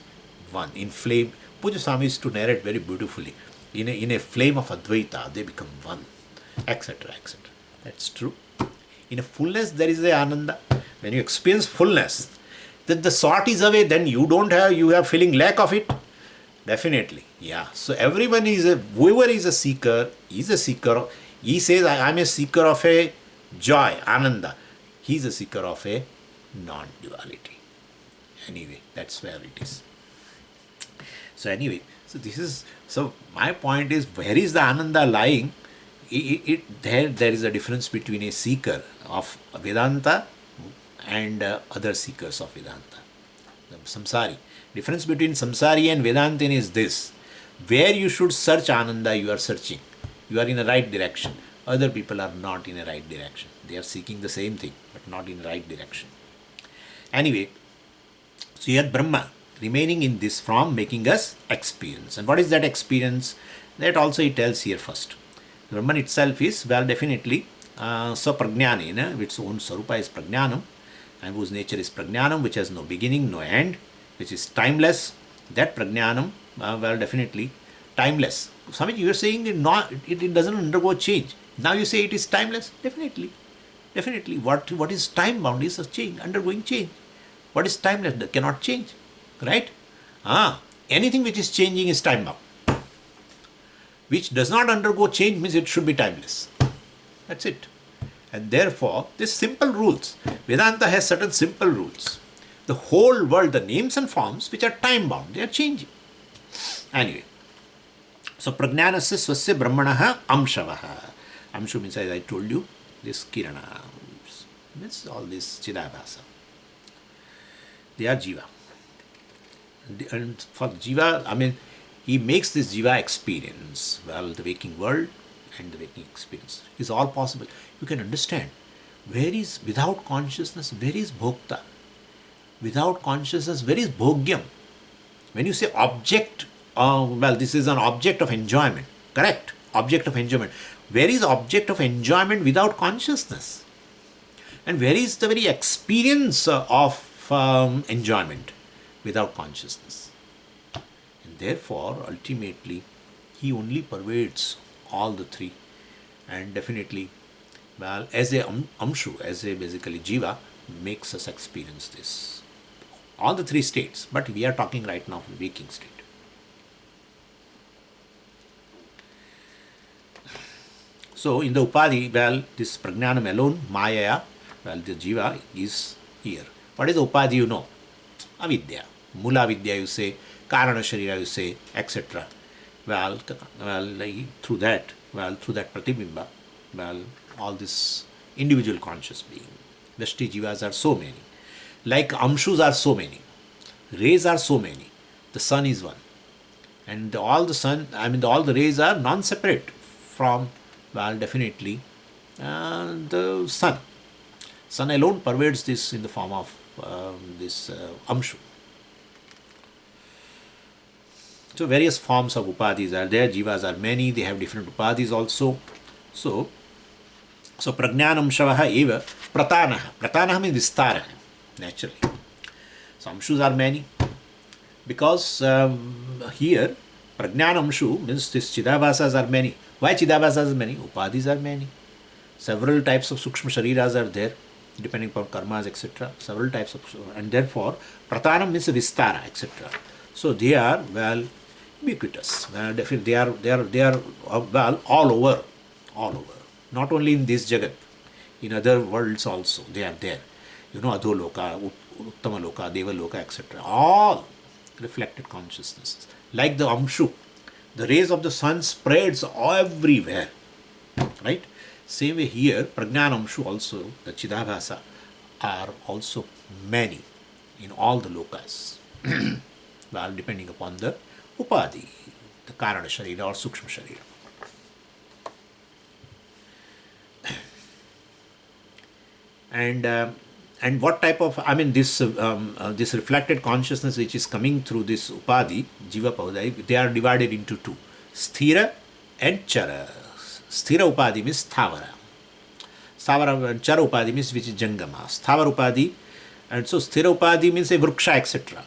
one. In flame, Puja Swami used to narrate very beautifully. In a flame of Advaita, they become one, etc., etc. That's true. In a fullness, there is a Ananda. When you experience fullness, then the sought is away, then you have feeling lack of it. Definitely, yeah. So everyone whoever is a seeker, is a seeker. He says, I am a seeker of a joy, Ananda. He is a seeker of a non-duality. Anyway, that's where it is. So anyway, so my point is, where is the Ananda lying? There is a difference between a seeker of Vedānta and other seekers of Vedānta. The samsari. Difference between samsari and Vedantin is this. Where you should search Ananda, you are searching. You are in the right direction. Other people are not in the right direction. They are seeking the same thing, but not in the right direction. Anyway, so you have Brahma remaining in this form, making us experience. And what is that experience? That also he tells here first. Brahman itself is, well, definitely, saprajnani, its own sarupa is prajnanam, and whose nature is prajnanam, which has no beginning, no end, which is timeless. That prajnanam, well, definitely timeless. Swamiji, you are saying it doesn't undergo change. Now you say it is timeless. Definitely. What is time bound is a change, undergoing change. What is timeless that cannot change, right? Anything which is changing is time bound. Which does not undergo change means it should be timeless. That's it. And therefore, these simple rules, Vedanta has certain simple rules. The whole world, the names and forms which are time bound, they are changing. Anyway, so prajnanasya swasya brahmanaha amshavaha. Amshu means, as I told you, this kirana, means all this Chidābhāsa. They are jiva. And for jiva, he makes this jiva experience. Well, the waking world and the waking experience is all possible. You can understand. Without consciousness, where is bhokta? Without consciousness, where is bhogyam? When you say object, this is an object of enjoyment. Correct? Object of enjoyment. Where is object of enjoyment without consciousness? And where is the very experience of enjoyment without consciousness? And therefore, ultimately, he only pervades all the three. And definitely, well, as a amshu, as a basically jiva, makes us experience this. All the three states, but we are talking right now of the waking state. So in the upadhi, well, this prajnanam alone, maya, well, the jiva is here. What is the upadhi, you know? Avidya. Mula vidya, you say, karana sharira, you say, etc. Well, through that pratibimba, well, all this individual conscious being. Vashti jivas are so many. Like amshus are so many. Rays are so many. The sun is one. And all the rays are non-separate from, well, definitely the sun. Sun alone pervades this in the form of this amshu. So various forms of upadhis are there. Jivas are many. They have different upadhis also. So prajnanam shavaha eva pratanaha. Pratanaha means vistaraha, naturally. So amshus are many. Because here, prajnanamshu means this Chidābhāsas are many. Why Chidābhāsas are many? Upadhis are many. Several types of sukshma shariras are there, depending upon karmas, etc. Several types of, and therefore, pratanam means vistara, etc. So they are, well, ubiquitous. Well, definitely they are well, all over. Not only in this jagat, in other worlds also, they are there. You know, adholoka, uttamaloka, devaloka, etc. All reflected consciousnesses. Like the amshu, the rays of the sun spreads everywhere, right? Same way here, Prajnanamshu also, the Chidābhāsa, are also many in all the lokas. Well, depending upon the Upadhi, the Karana Sharira or Sukshma Sharira. And what type of, this reflected consciousness which is coming through this Upadhi, Jiva Paudai, they are divided into two, Sthira and Chara. Sthira Upadhi means Sthavara. Sthavara and Chara Upadhi means which is Jangama. Sthavara Upadhi, and so Sthira Upadhi means a Vriksha, etc.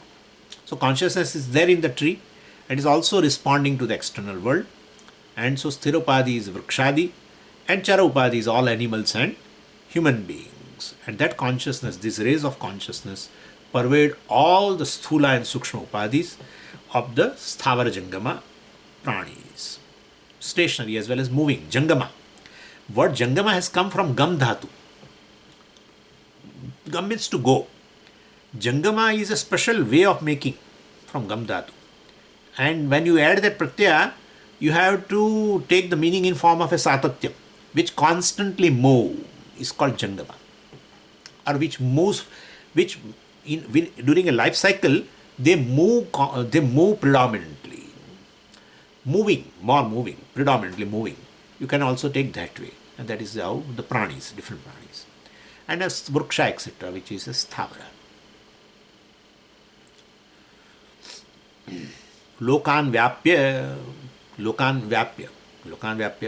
So consciousness is there in the tree and is also responding to the external world. And so Sthira Upadhi is Vrikshadi and Chara Upadhi is all animals and human beings. And that consciousness, these rays of consciousness, pervade all the Sthula and Sukshma Upadhis of the Sthavara Jangama pranis. Stationary as well as moving, Jangama. Word Jangama has come from Gam Dhatu. Gam means to go. Jangama is a special way of making from Gam Dhatu. And when you add that pratyaya, you have to take the meaning in form of a satatya, which constantly move, is called Jangama. Or which moves, during a life cycle, they move predominantly. Moving, predominantly moving. You can also take that way. And that is how the pranis, different pranis. And a Vriksha, etc., which is a Sthavara. Lokan Vyapya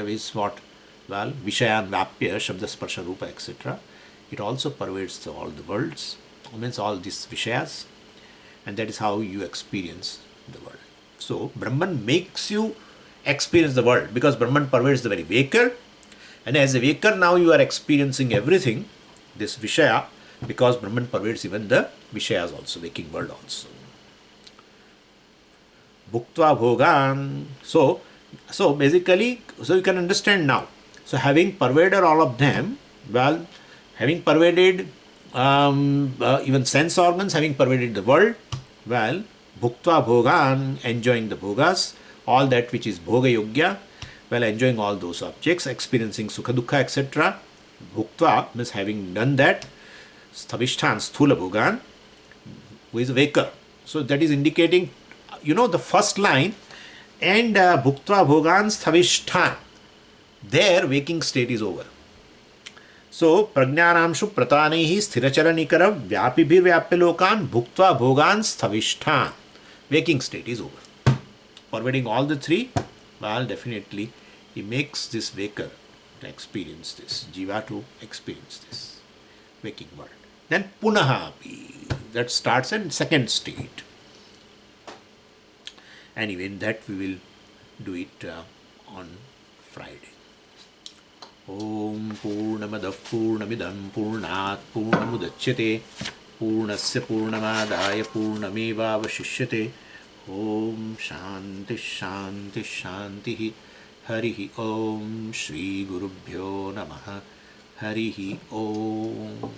is what? Well, Vishayan Vyapya, Shabda Sparsha Rupa, etc. It also pervades all the worlds, means all these Vishayas, and that is how you experience the world. So, Brahman makes you experience the world because Brahman pervades the very waker, and as a waker now you are experiencing everything, this Vishaya, because Brahman pervades even the Vishayas also, waking world also. Bhuktva bhogan. So basically, so you can understand now. So having pervaded all of them, well, having pervaded even sense organs, having pervaded the world, well, bhuktva bhogan, enjoying the bhogas, all that which is bhoga yogya, well, enjoying all those objects, experiencing sukha dukkha, etc. Bhuktva means having done that, sthavishtan, sthula bhogan, who is a waker. So that is indicating, the first line, and bhuktva bhogan sthavishtan, their waking state is over. So, prajnanamshu pratanaihi sthirachara nikara vyapibhir vyapya lokan bhuktva bhogan sthavishtan, waking state is over. Pervading all the three, well, definitely he makes this waker to experience this, jiva to experience this waking world. Then punaha api, that starts in second state. Anyway, that we will do it on Friday. Om Purnamadav Purnamidam Purnat Purnamudachyate Purnasya Purnamadaya Purnameva Vashishyate. Om Shanti Shanti Shanti Harihi Om Shri Gurubhyo Namaha Harihi Om.